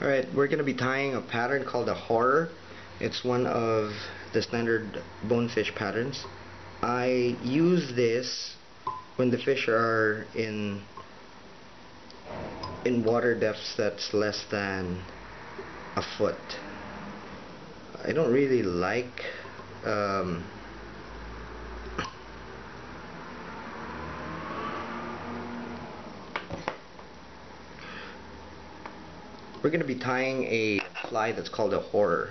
Alright, we're going to be tying a pattern called a horror. It's one of the standard bonefish patterns. I use this when the fish are in water depths that's less than a foot. I don't really like we're going to be tying a fly that's called a horror.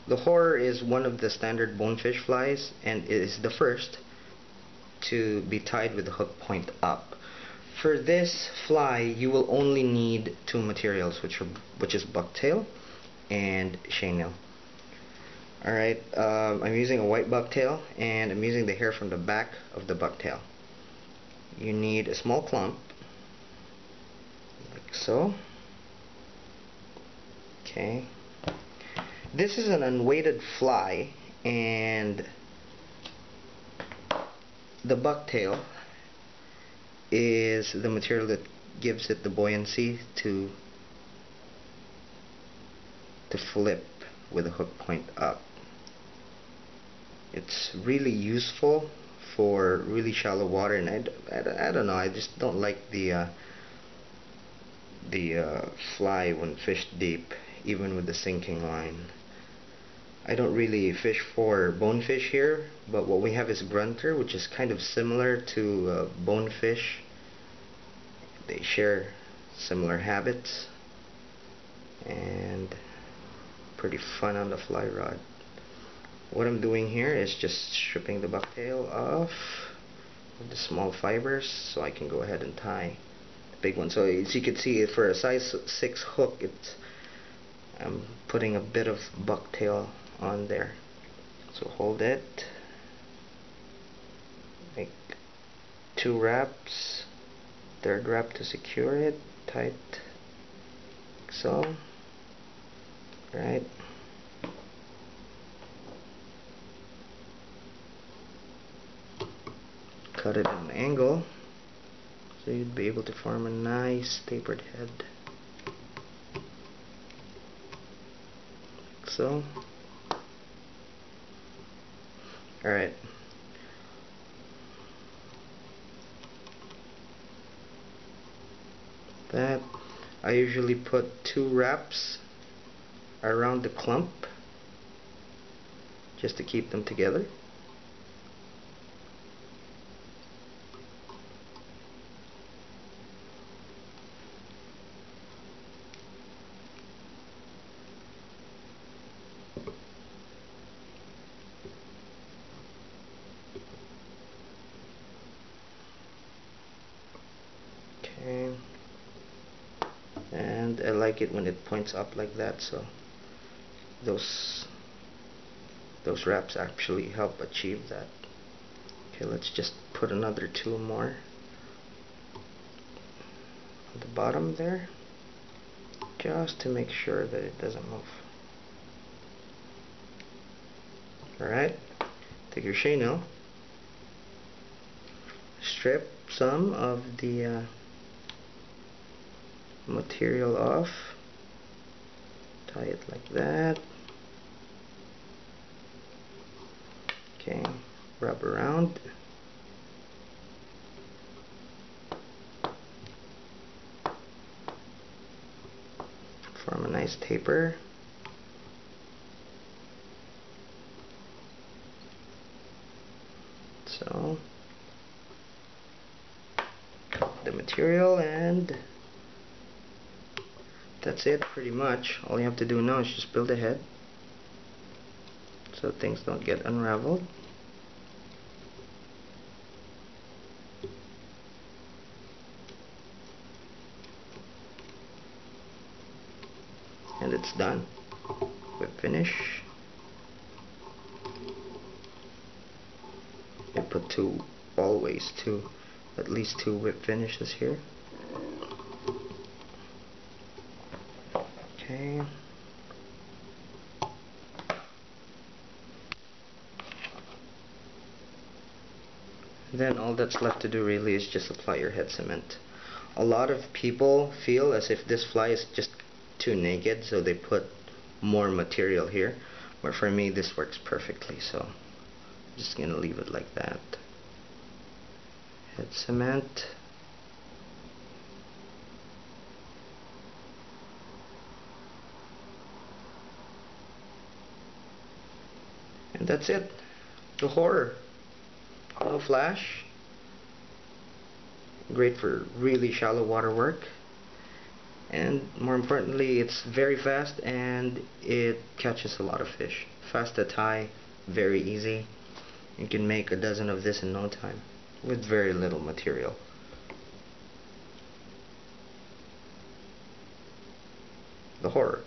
The horror is one of the standard bonefish flies and is the first to be tied with the hook point up. For this fly you will only need two materials, which is bucktail and chainmail. Alright, I'm using a white bucktail and I'm using the hair from the back of the bucktail. You need a small clump like so. Okay. This is an unweighted fly, and the bucktail is the material that gives it the buoyancy to flip with the hook point up. It's really useful for really shallow water, and I don't know, I just don't like the fly when fished deep, even with the sinking line. I don't really fish for bonefish here, but what we have is grunter, which is kind of similar to bonefish. They share similar habits and pretty fun on the fly rod. What I'm doing here is just stripping the bucktail off with the small fibers so I can go ahead and tie the big one. So as you can see, for a size 6 hook, I'm putting a bit of bucktail on there. So hold it, make 2 wraps, third wrap to secure it tight, like so. Right. Cut it at an angle so you'd be able to form a nice tapered head. Like so. Alright. That I usually put 2 wraps around the clump just to keep them together. Okay. And I like it when it points up like that, so those wraps actually help achieve that. Okay, let's just put another 2 more on the bottom there, just to make sure that it doesn't move. Alright, take your chainmail, strip some of the material off, tie it like that. Okay, wrap around. Form a nice taper. So, cut the material, and that's it pretty much. All you have to do now is just build a head so things don't get unraveled. And it's done. Whip finish. I put at least two whip finishes here. Okay. Then all that's left to do really is just apply your head cement. A lot of people feel as if this fly is just too naked, so they put more material here. But for me, this works perfectly, so I'm just gonna leave it like that. Head cement. And that's it. The Horror. Auto flash. Great for really shallow water work. And more importantly, it's very fast and it catches a lot of fish. Fast to tie, very easy. You can make a dozen of this in no time with very little material. The Horror.